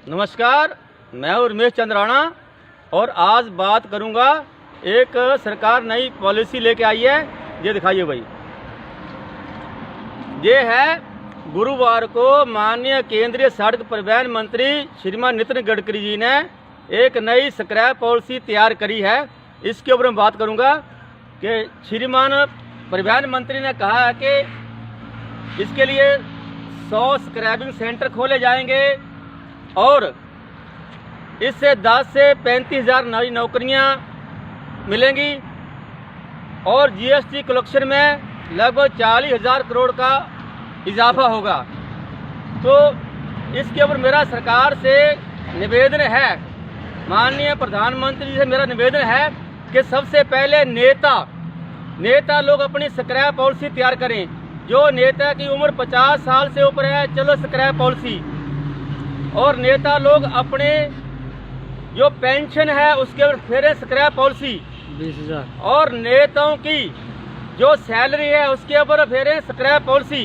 नमस्कार, मैं हूं रमेश चंद्र राणा और आज बात करूंगा। एक सरकार नई पॉलिसी लेके आई है, ये दिखाइए भाई। ये है गुरुवार को माननीय केंद्रीय सड़क परिवहन मंत्री श्रीमान नितिन गडकरी जी ने एक नई स्क्रैप पॉलिसी तैयार करी है। इसके ऊपर मैं बात करूंगा कि श्रीमान परिवहन मंत्री ने कहा है कि इसके लिए 100 स्क्रैपिंग सेंटर खोले जाएंगे और इससे 10 से 35 हज़ार नई नौकरियां मिलेंगी और जीएसटी कलेक्शन में लगभग 40,000 करोड़ का इजाफा होगा। तो इसके ऊपर मेरा सरकार से निवेदन है, माननीय प्रधानमंत्री जी से मेरा निवेदन है कि सबसे पहले नेता लोग अपनी स्क्रैप पॉलिसी तैयार करें। जो नेता की उम्र 50 साल से ऊपर है, चलो स्क्रैप पॉलिसी। और नेता लोग अपने जो पेंशन है उसके ऊपर फिर स्क्रैप पॉलिसी 20,000 और नेताओं की जो सैलरी है उसके ऊपर फिर स्क्रैप पॉलिसी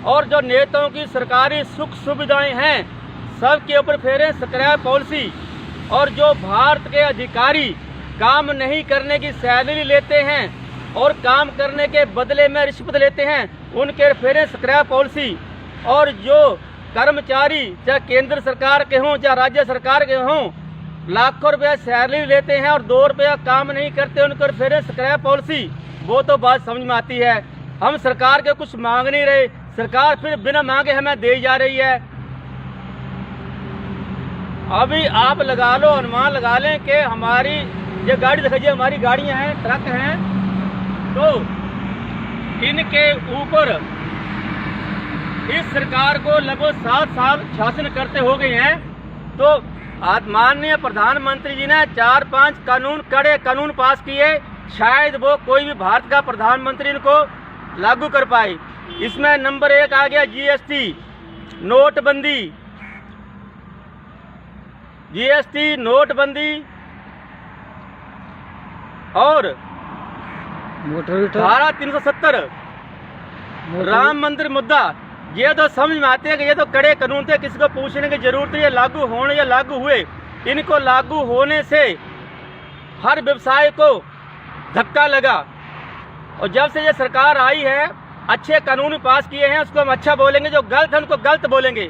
और जो नेताओं की सरकारी सुख सुविधाएं हैं सबके ऊपर फिर स्क्रैप पॉलिसी। और जो भारत के अधिकारी काम नहीं करने की सैलरी लेते हैं और काम करने के बदले में रिश्वत लेते हैं उनके फिर स्क्रैप पॉलिसी। और जो कर्मचारी चाहे केंद्र सरकार के हों चाहे राज्य सरकार के हों, लाखों रुपए सैलरी लेते हैं और 2 रुपया काम नहीं करते, उनको फिर स्क्रैप पॉलिसी। वो तो बात समझ में आती है। हम सरकार के कुछ मांग नहीं रहे, सरकार फिर बिना मांगे हमें दे जा रही है। अभी आप लगा लो, अनुमान लगा लें कि हमारी ये गाड़ी दिखाइए, हमारी गाड़ियां हैं, ट्रक हैं, तो इनके ऊपर इस सरकार को लगभग 7 साल शासन करते हो गए हैं। तो माननीय प्रधानमंत्री जी ने 4-5 कड़े कानून पास किए, शायद वो कोई भी भारत का प्रधानमंत्री इनको लागू कर पाए। इसमें नंबर 1 आ गया जीएसटी, नोटबंदी और धारा 370 राम मंदिर मुद्दा। ये तो समझ में आते हैं कि ये तो कड़े कानून थे, किसी को पूछने की जरूरत नहीं है लागू होने या लागू हुए। इनको लागू होने से हर व्यवसाय को धक्का लगा और जब से ये सरकार आई है अच्छे कानून पास किए हैं, उसको हम अच्छा बोलेंगे, जो गलत है उनको गलत बोलेंगे।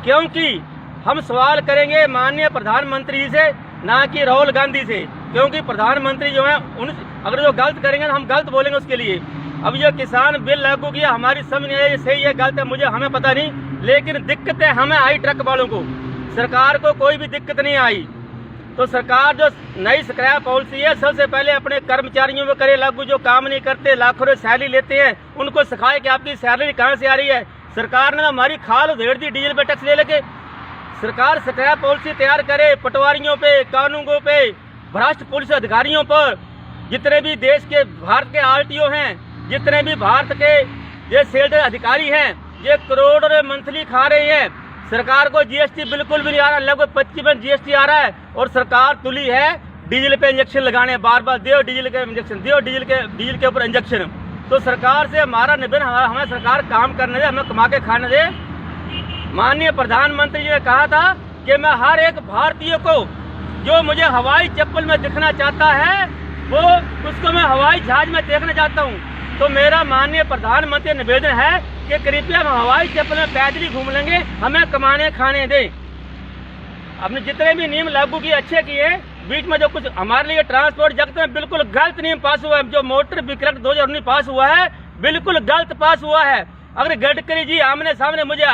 क्योंकि हम सवाल करेंगे माननीय प्रधानमंत्री जी से, ना कि राहुल गांधी से, क्योंकि प्रधानमंत्री जो है अगर जो गलत करेंगे हम गलत बोलेंगे उसके लिए। अब ये किसान बिल लागू किया, हमारी समझ नहीं है ये सही है गलत है, हमें पता नहीं, लेकिन दिक्कतें हमें आई ट्रक वालों को, सरकार को कोई भी दिक्कत नहीं आई। तो सरकार जो नई स्क्रैप पॉलिसी है सबसे पहले अपने कर्मचारियों में करे लागू, जो काम नहीं करते, लाखों रुपए सैलरी लेते हैं, उनको सिखाए कि आपकी सैलरी कहाँ से आ रही है। सरकार ने हमारी खाल उधेड़ दी डीजल पे टैक्स ले लेके। सरकार स्क्रैप पॉलिसी तैयार करे, पटवारियों पे, कानूनों पे, भ्रष्ट पुलिस अधिकारियों पर, जितने भी देश के भारत के आरटीओ हैं, जितने भी भारत के ये सेल्स अधिकारी हैं, ये करोड़ मंथली खा रहे हैं। सरकार को जीएसटी बिल्कुल भी नहीं आ रहा, लगभग 25% जीएसटी आ रहा है और सरकार तुली है डीजल पे इंजेक्शन लगाने, बार बार दो डीजल के इंजेक्शन, दो डीजल के ऊपर इंजेक्शन। तो सरकार से हमारा निवेदन, हमें सरकार काम करने दे, हमें कमा के खाने दे। माननीय प्रधानमंत्री जी ने कहा था कि मैं हर एक भारतीय को जो मुझे हवाई चप्पल में दिखना चाहता है वो उसको मैं हवाई जहाज में देखना चाहता हूँ। तो मेरा माननीय प्रधानमंत्री निवेदन है कि कृपया हम हवाई चप्पल में पैदल ही घूम लेंगे, हमें कमाने खाने दें। हमने जितने भी नियम लागू किए अच्छे किए, बीच में जो कुछ हमारे लिए ट्रांसपोर्ट जगत में बिल्कुल गलत नियम पास हुआ है, जो मोटर व्हीकल 2019 पास हुआ है बिल्कुल गलत पास हुआ है। अगर गडकरी जी आमने सामने, मुझे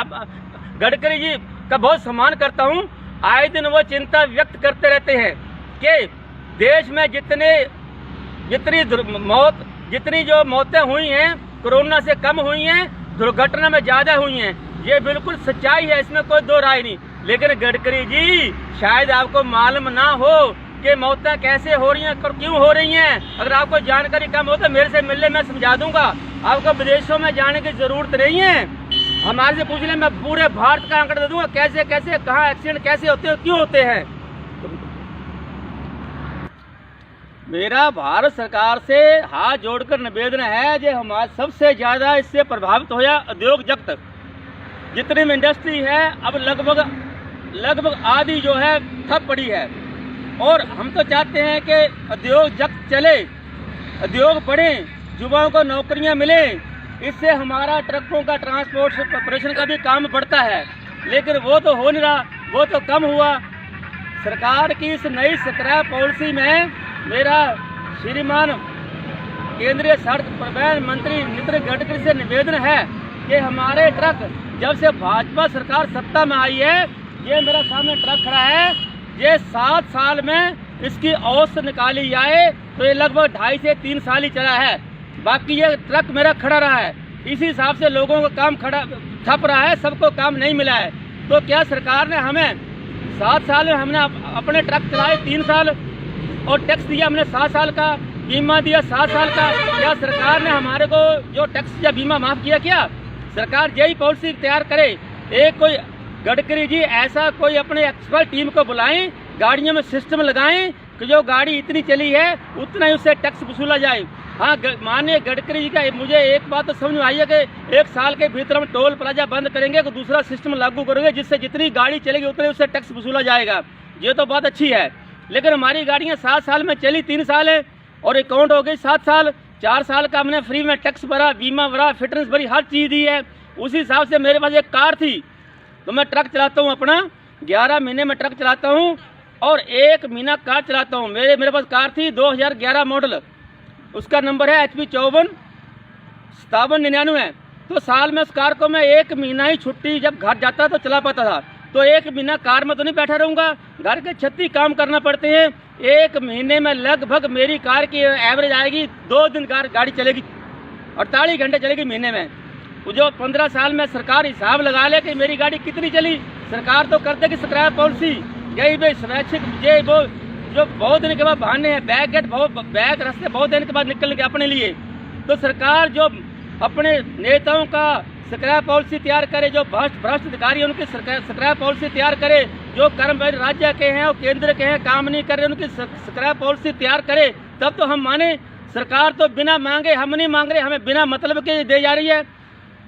गडकरी जी का बहुत सम्मान करता हूँ, आए दिन वो चिंता व्यक्त करते रहते हैं कि देश में जितनी जो मौतें हुई हैं कोरोना से कम हुई हैं, दुर्घटना में ज्यादा हुई हैं। ये बिल्कुल सच्चाई है, इसमें कोई दो राय नहीं। लेकिन गडकरी जी शायद आपको मालूम ना हो कि मौतें कैसे हो रही हैं और क्यों हो रही हैं। अगर आपको जानकारी कम हो तो मेरे से मिलने, मैं समझा दूंगा। आपको विदेशों में जाने की जरूरत नहीं है, हमारे से पूछ ले, मैं पूरे भारत का आंकड़ा दे दूंगा कैसे कैसे कहाँ एक्सीडेंट कैसे होते हैं, क्यों होते हैं। मेरा भारत सरकार से हाथ जोड़कर निवेदन है जो हमारा सबसे ज्यादा इससे प्रभावित होया उद्योग जगत, जितनी भी इंडस्ट्री है। अब लगभग लगभग आधी जो है ठप पड़ी है। और हम तो चाहते हैं कि उद्योग जब चले, उद्योग बढ़े, युवाओं को नौकरियां मिले, इससे हमारा ट्रकों का ट्रांसपोर्ट ऑपरेशन का भी काम बढ़ता है, लेकिन वो तो हो नहीं रहा, वो तो कम हुआ। सरकार की इस नई स्क्रैप पॉलिसी में मेरा श्रीमान केंद्रीय सड़क परिवहन मंत्री नितिन गडकरी से निवेदन है कि हमारे ट्रक जब से भाजपा सरकार सत्ता में आई है, ये मेरा सामने ट्रक खड़ा है, ये 7 साल में इसकी औसत निकाली जाए तो ये लगभग 2.5 से 3 साल ही चला है। बाकी ये ट्रक मेरा खड़ा रहा है, इसी हिसाब से लोगों का काम खड़ा ठप रहा है, सबको काम नहीं मिला है। तो क्या सरकार ने हमें 7 साल में हमने अपने ट्रक चलाए 3 साल और टैक्स दिया हमने 7 साल का, बीमा दिया 7 साल का, क्या सरकार ने हमारे को जो टैक्स या बीमा माफ किया? क्या सरकार यही पॉलिसी तैयार करे? एक कोई गडकरी जी ऐसा कोई अपने एक्सपर्ट टीम को बुलाएं, गाड़ियों में सिस्टम लगाएं कि जो गाड़ी इतनी चली है उतना ही उससे टैक्स वसूला जाए। हाँ, माननीय गडकरी जी का मुझे एक बात तो समझ में आई है कि 1 साल के भीतर हम टोल प्लाजा बंद करेंगे, तो दूसरा सिस्टम लागू करेंगे जिससे जितनी गाड़ी चलेगी उतने उससे टैक्स वसूला जाएगा। ये तो बात अच्छी है, लेकिन हमारी गाड़ियाँ 7 साल में चली 3 साल है और अकाउंट हो गई 7 साल। 4 साल का हमने फ्री में टैक्स भरा, बीमा भरा, फिटनेस भरी, हर चीज़ दी है। उसी हिसाब से मेरे पास एक कार थी, तो मैं ट्रक चलाता हूँ अपना, 11 महीने में ट्रक चलाता हूँ और 1 महीना कार चलाता हूँ। मेरे पास कार थी 2011 मॉडल, उसका नंबर है HP 54 5799। तो साल में उस कार को मैं 1 महीना ही छुट्टी जब घर जाता तो चला पाता था। तो 1 महीना कार में तो नहीं बैठा रहूँगा, घर के 36 काम करना पड़ते हैं। 1 महीने में लगभग मेरी कार की एवरेज आएगी 2 दिन गाड़ी चलेगी, 48 घंटे चलेगी महीने में। जो 15 साल में सरकार हिसाब लगा ले कि मेरी गाड़ी कितनी चली। सरकार तो करते कि स्क्रैप पॉलिसी यही भाई स्वैच्छिक, ये वो जो बहुत दिन के बाद बहाने हैं, बैग रास्ते बहुत दिन के बाद निकल के अपने लिए। तो सरकार जो अपने नेताओं का स्क्रैप पॉलिसी तैयार करे, जो भ्रष्ट अधिकारी उनकी स्क्रैप पॉलिसी तैयार करे, जो कर्मचारी राज्य के हैं और केंद्र के हैं काम नहीं कर रहे उनकी स्क्रैप पॉलिसी तैयार करे, तब तो हम माने। सरकार तो बिना मांगे, हम नहीं मांग रहे, हमें बिना मतलब के दे जा रही है।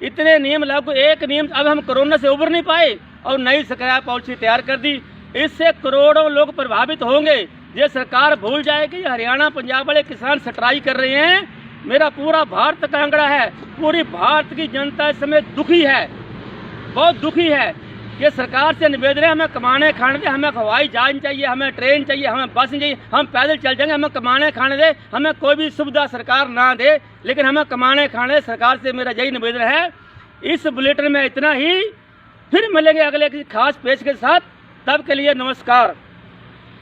इतने नियम लागू, एक नियम, अब हम कोरोना से उबर नहीं पाए और नई स्क्रैप पॉलिसी तैयार कर दी। इससे करोड़ों लोग प्रभावित होंगे। ये सरकार भूल जाए कि हरियाणा पंजाब वाले किसान स्ट्राइक कर रहे हैं। मेरा पूरा भारत का आंकड़ा है, पूरी भारत की जनता इस समय दुखी है, बहुत दुखी है। कि सरकार से निवेदन है, हमें कमाने खाने दे, हमें हवाई जहाज चाहिए, हमें ट्रेन चाहिए, हमें बस चाहिए, हम पैदल चल जाएंगे, हमें कमाने खाने दे, हमें कोई भी सुविधा सरकार ना दे, लेकिन हमें कमाने खाने सरकार से मेरा यही निवेदन है। इस बुलेटिन में इतना ही, फिर मिलेंगे अगले किसी खास पेश के साथ, तब के लिए नमस्कार।